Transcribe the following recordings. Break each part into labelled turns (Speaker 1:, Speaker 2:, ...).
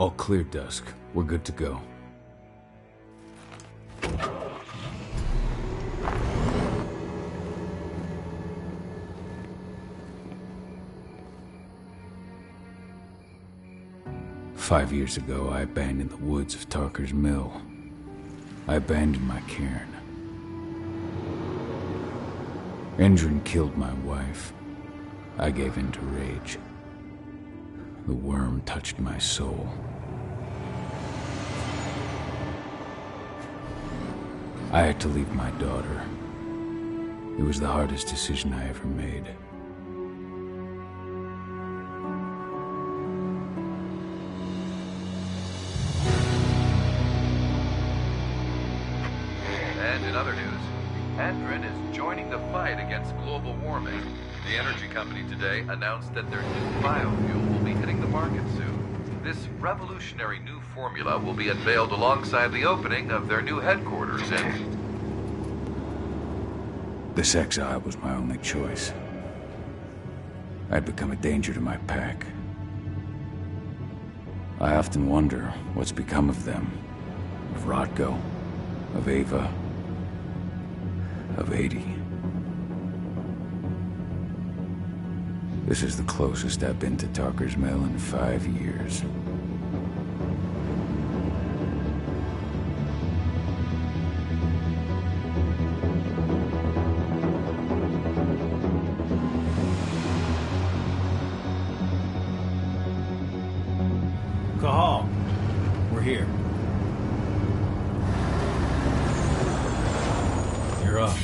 Speaker 1: All clear, Dusk. We're good to go. "5 years ago, I abandoned the woods of Tarker's Mill. I abandoned my cairn. Endrin killed my wife. I gave in to rage. The worm touched my soul. I had to leave my daughter. It was the hardest decision I ever made.
Speaker 2: And in other news, Endrin is joining the fight against global warming. The energy company today announced that their new biofuel will be hitting the market soon. This revolutionary new formula will be unveiled alongside the opening of their new headquarters in...
Speaker 1: This exile was my only choice. I'd become a danger to my pack. I often wonder what's become of them. Of Rotko, of Ava, of 80. This is the closest I've been to Tarker's Mill in 5 years.
Speaker 3: Cahal, we're here. You're up.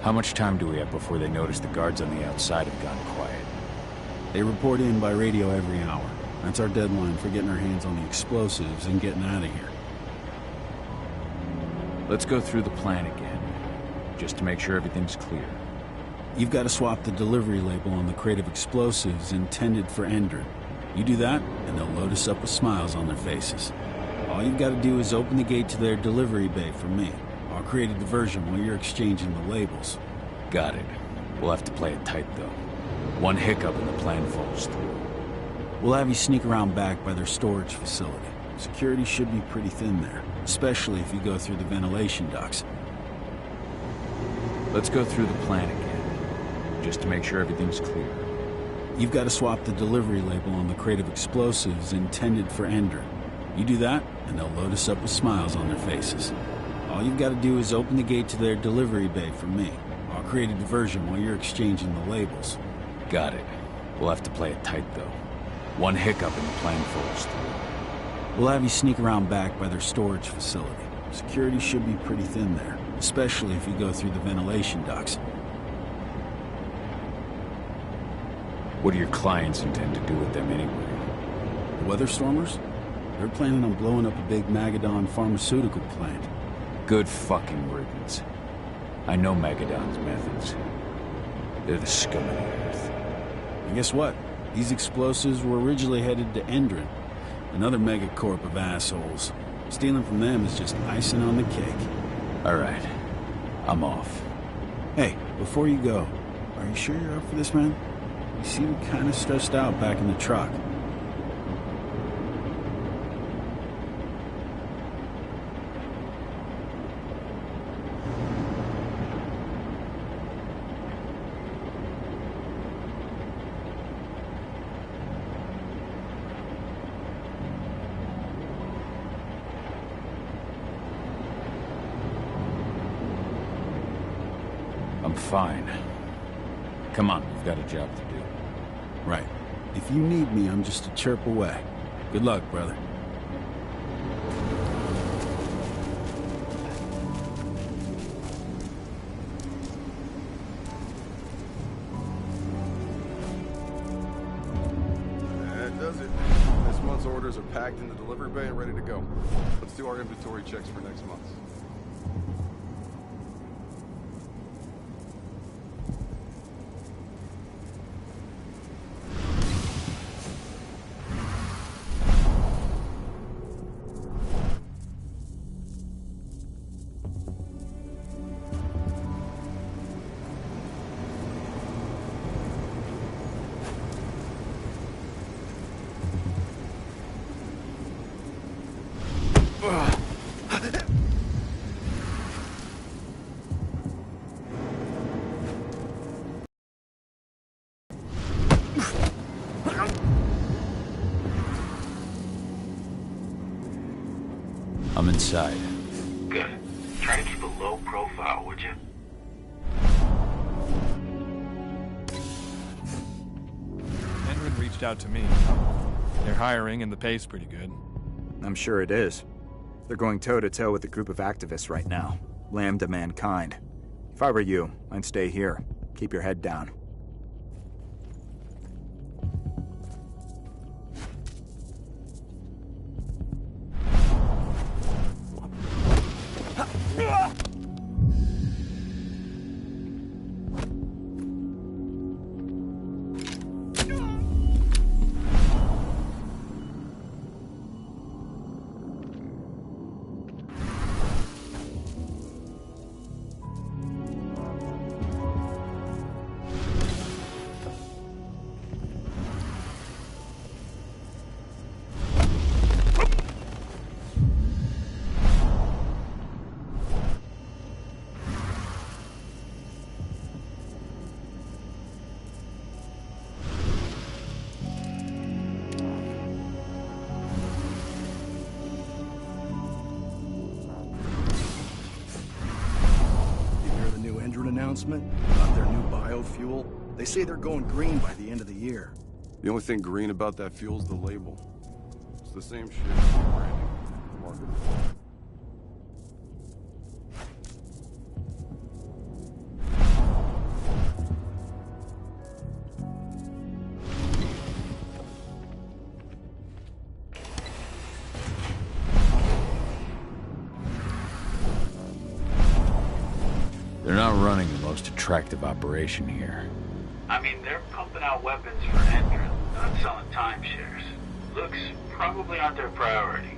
Speaker 1: How much time do we have before they notice the guards on the outside have gone quiet?
Speaker 3: They report in by radio every hour. That's our deadline for getting our hands on the explosives and getting out of here.
Speaker 1: Let's go through the plan again, just to make sure everything's clear.
Speaker 3: You've got to swap the delivery label on the crate of explosives intended for Endrin. You do that, and they'll load us up with smiles on their faces. All you've got to do is open the gate to their delivery bay for me. I'll create a diversion while you're exchanging the labels.
Speaker 1: Got it. We'll have to play it tight, though. One hiccup and the plan falls through.
Speaker 3: We'll have you sneak around back by their storage facility. Security should be pretty thin there, especially if you go through the ventilation ducts.
Speaker 1: Let's go through the plan again, just to make sure everything's clear.
Speaker 3: You've got to swap the delivery label on the crate of explosives intended for Endrin. You do that, and they'll load us up with smiles on their faces. All you've got to do is open the gate to their delivery bay for me. I'll create a diversion while you're exchanging the labels.
Speaker 1: Got it. We'll have to play it tight, though. One hiccup and the plan falls through.
Speaker 3: We'll have you sneak around back by their storage facility. Security should be pretty thin there, especially if you go through the ventilation ducts.
Speaker 1: What do your clients intend to do with them anyway?
Speaker 3: The Weatherstormers? They're planning on blowing up a big Magadon pharmaceutical plant.
Speaker 1: Good fucking riddance. I know Magadon's methods. They're the scum of the earth.
Speaker 3: And guess what? These explosives were originally headed to Endrin, another megacorp of assholes. Stealing from them is just icing on the cake.
Speaker 1: All right. I'm off.
Speaker 3: Hey, before you go, are you sure you're up for this, man? You seem kind of stressed out back in the truck.
Speaker 1: I'm fine. Come on, we've got a job to do.
Speaker 3: Right. If you need me, I'm just a chirp away. Good luck, brother.
Speaker 4: That does it. This month's orders are packed in the delivery bay and ready to go. Let's do our inventory checks for next month.
Speaker 1: I'm inside.
Speaker 5: Good. Try to keep a low profile, would you?
Speaker 6: Endrin reached out to me. They're hiring and the pay's pretty good.
Speaker 7: I'm sure it is. They're going toe-to-toe with a group of activists right now. Lambda Mankind. If I were you, I'd stay here. Keep your head down.
Speaker 8: Announcement about their new biofuel. They say they're going green by the end of the year.
Speaker 4: The only thing green about that fuel's the label. It's the same shit as the branding, marketing.
Speaker 1: They're not running the most attractive operation here.
Speaker 5: I mean, they're pumping out weapons for Endrin, not selling timeshares. Looks probably aren't their priority.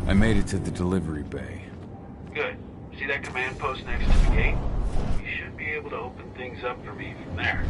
Speaker 1: I made it to the delivery bay.
Speaker 5: Good. See that command post next to the gate? You should be able to open things up for me from there.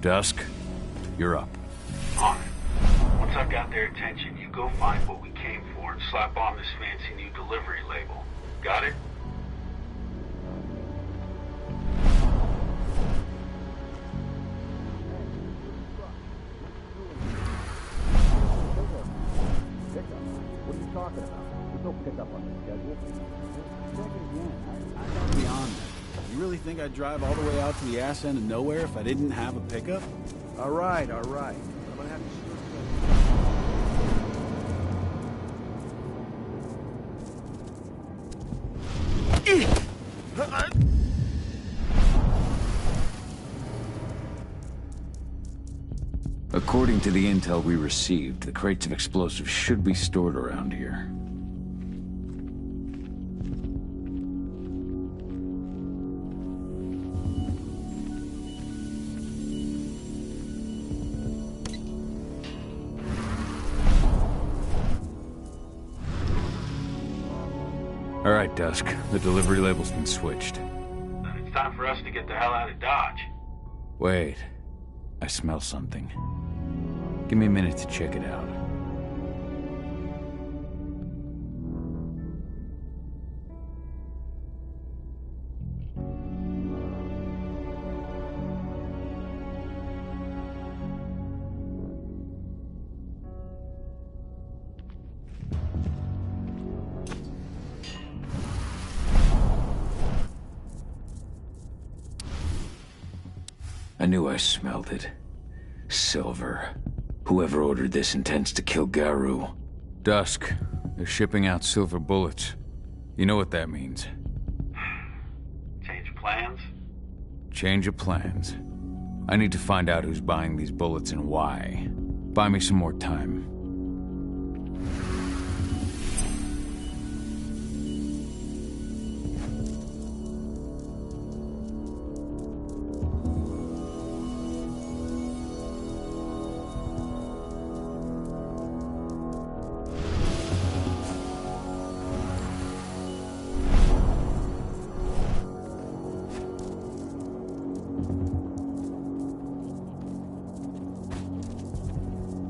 Speaker 1: Dusk, you're up.
Speaker 5: On it. Once I've got their attention, you go find what we came for and slap on this fancy new delivery label. Got it?
Speaker 3: What are you talking about? There's no pickup on the schedule. Check it again. I gotta be on that. You really think I'd drive all the way out to the ass end of nowhere if I didn't have a pickup? All right. I'm gonna have to...
Speaker 1: According to the intel we received, the crates of explosives should be stored around here. All right, Dusk. The delivery label's been switched.
Speaker 5: Then it's time for us to get the hell out of Dodge.
Speaker 1: Wait. I smell something. Give me a minute to check it out. I knew I smelled it. Silver. Whoever ordered this intends to kill Garu. Dusk. They're shipping out silver bullets. You know what that means.
Speaker 5: Change of plans?
Speaker 1: Change of plans. I need to find out who's buying these bullets and why. Buy me some more time.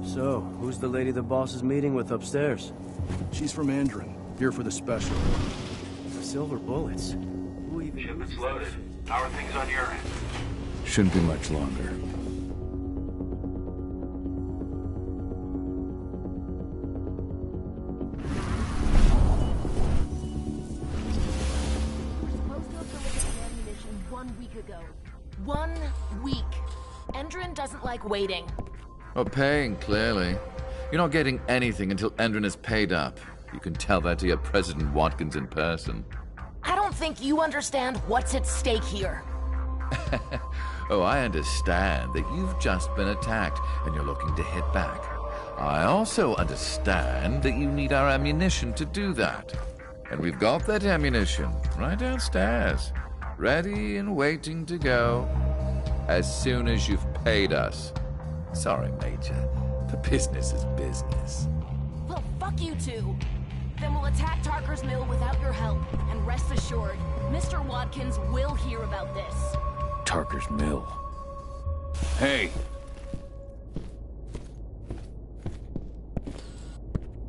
Speaker 9: So, who's the lady the boss is meeting with upstairs?
Speaker 8: She's from Andron, here for the special.
Speaker 9: Silver bullets. Who even
Speaker 5: Shipment's loaded. How are things on your end?
Speaker 1: Shouldn't be much longer.
Speaker 10: Supposed to have delivered the ammunition 1 week ago. 1 week. Endron doesn't like waiting.
Speaker 2: Well, paying, clearly. You're not getting anything until Endron is paid up. You can tell that to your President Watkins in person.
Speaker 10: I don't think you understand what's at stake here.
Speaker 2: Oh, I understand that you've just been attacked and you're looking to hit back. I also understand that you need our ammunition to do that. And we've got that ammunition right downstairs, ready and waiting to go as soon as you've paid us. Sorry, Major, but business is business.
Speaker 10: Well, fuck you two. Then we'll attack Tarker's mill without your help. And rest assured, Mr. Watkins will hear about this.
Speaker 1: Tarker's mill. Hey!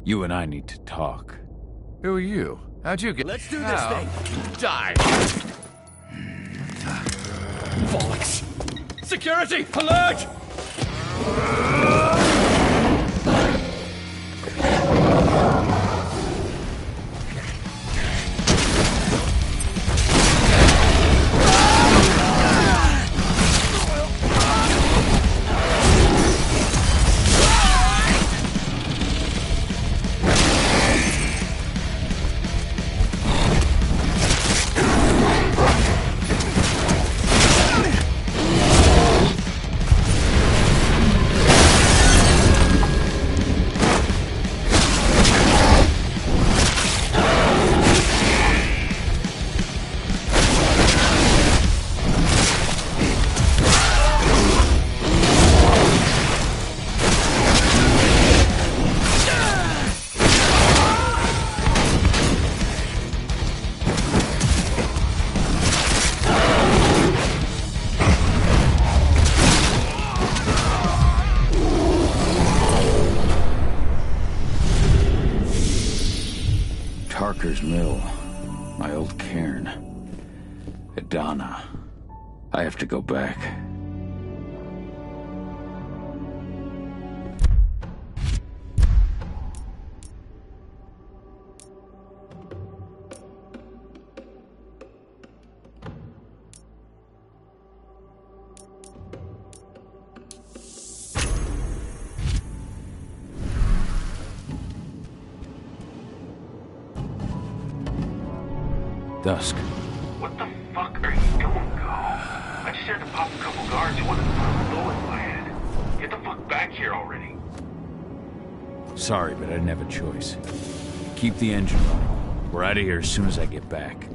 Speaker 1: You and I need to talk.
Speaker 2: Who are you? How'd you get—
Speaker 9: Let's do this thing!
Speaker 2: Die!
Speaker 1: Bollocks! Security! Alert! Tarker's mill. My old cairn. Adana. I have to go back. Dusk.
Speaker 5: What the fuck are you doing, Go? I just had to pop a couple guards who wanted to put a bullet in my head. Get the fuck back here already.
Speaker 1: Sorry, but I didn't have a choice. Keep the engine running. We're out of here as soon as I get back.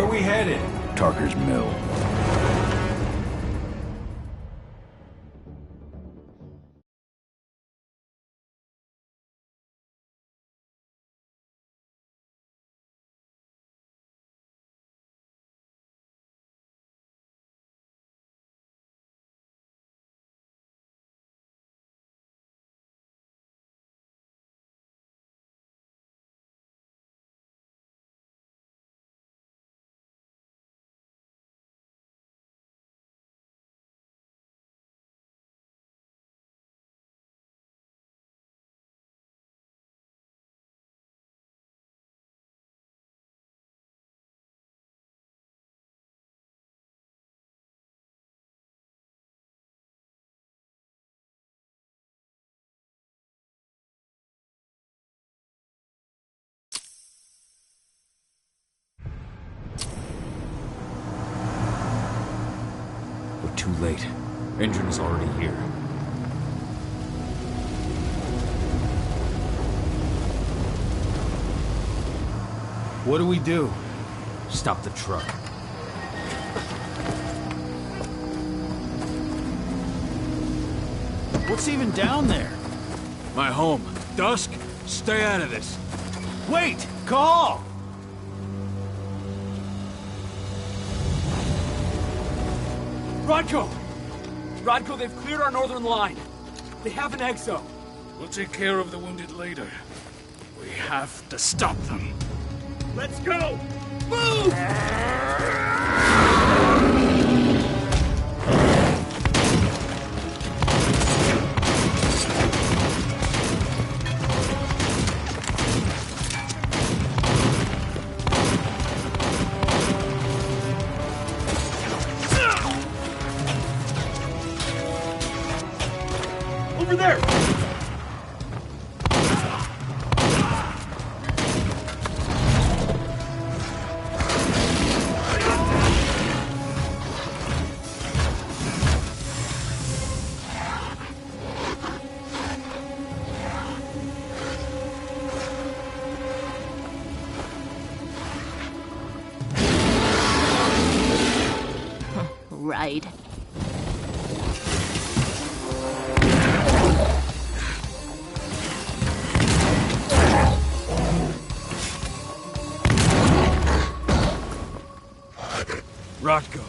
Speaker 3: are we headed?
Speaker 1: Tarker's Mill. We're too late. Engine is already here.
Speaker 3: What do we do?
Speaker 1: Stop the truck.
Speaker 3: What's even down there?
Speaker 1: My home. Dusk, stay out of this.
Speaker 3: Wait! Call!
Speaker 11: Rodko! Rodko, they've cleared our northern line. They have an exo.
Speaker 12: We'll take care of the wounded later. We have to stop them.
Speaker 11: Let's go! Move! Over there!
Speaker 10: Right.
Speaker 12: Rodko.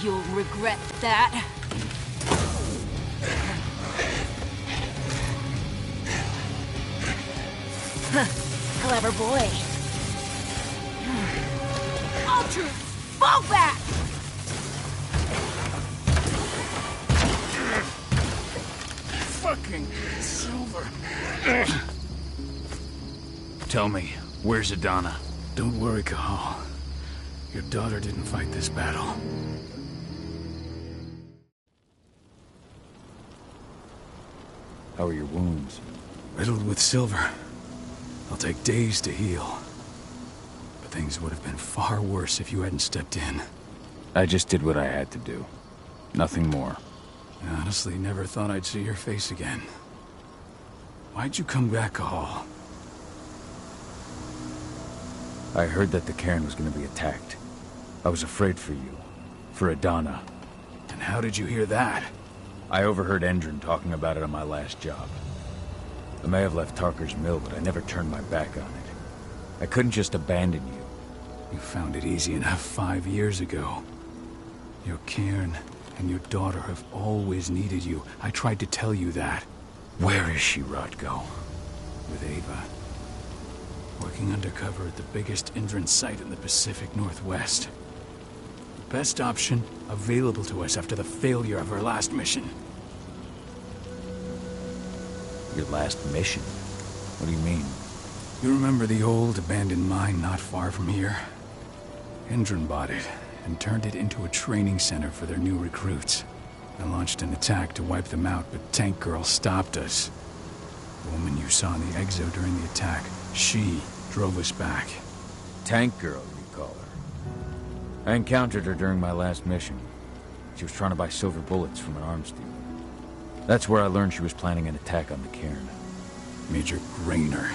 Speaker 10: You'll regret that. Clever boy. All troops, fall back!
Speaker 12: Fucking Silver.
Speaker 1: Tell me, where's Adana?
Speaker 12: Don't worry, Cahal. Your daughter didn't fight this battle.
Speaker 1: How are your wounds?
Speaker 12: Riddled with silver. They'll take days to heal. But things would have been far worse if you hadn't stepped in.
Speaker 1: I just did what I had to do. Nothing more.
Speaker 12: I honestly never thought I'd see your face again. Why'd you come back, Cahal?
Speaker 1: I heard that the cairn was going to be attacked. I was afraid for you. For Adana.
Speaker 12: And how did you hear that?
Speaker 1: I overheard Endron talking about it on my last job. I may have left Tarker's Mill, but I never turned my back on it. I couldn't just abandon you.
Speaker 12: You found it easy enough 5 years ago. Your cairn and your daughter have always needed you. I tried to tell you that.
Speaker 1: Where is she, Rodko?
Speaker 12: With Ava. Working undercover at the biggest Endron site in the Pacific Northwest. The best option available to us after the failure of our last mission.
Speaker 1: Your last mission? What do you mean?
Speaker 12: You remember the old abandoned mine not far from here? Endron bought it and turned it into a training center for their new recruits. I launched an attack to wipe them out, but Tank Girl stopped us. The woman you saw in the exo during the attack, she drove us back.
Speaker 1: Tank Girl, you call her. I encountered her during my last mission. She was trying to buy silver bullets from an arms dealer. That's where I learned she was planning an attack on the cairn.
Speaker 12: Major Grainer.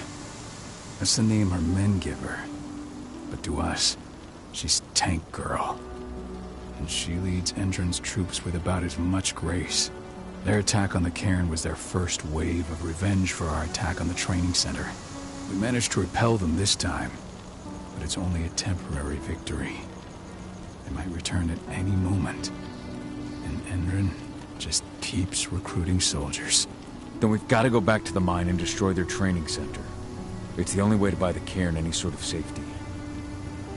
Speaker 12: That's the name her men give her. But to us, she's Tank Girl. And she leads Endron's troops with about as much grace. Their attack on the cairn was their first wave of revenge for our attack on the training center. We managed to repel them this time, but it's only a temporary victory. They might return at any moment. And Endron just keeps recruiting soldiers.
Speaker 1: Then we've got to go back to the mine and destroy their training center. It's the only way to buy the cairn any sort of safety.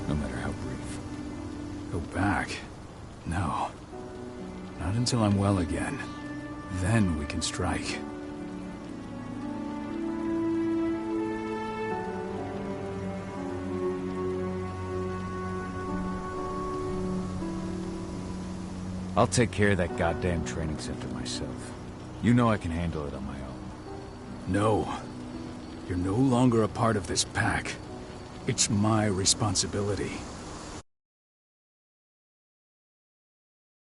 Speaker 1: No matter how brief.
Speaker 12: Go back? No. Not until I'm well again. Then we can strike.
Speaker 1: I'll take care of that goddamn training center myself. You know I can handle it on my own.
Speaker 12: No. You're no longer a part of this pack. It's my responsibility.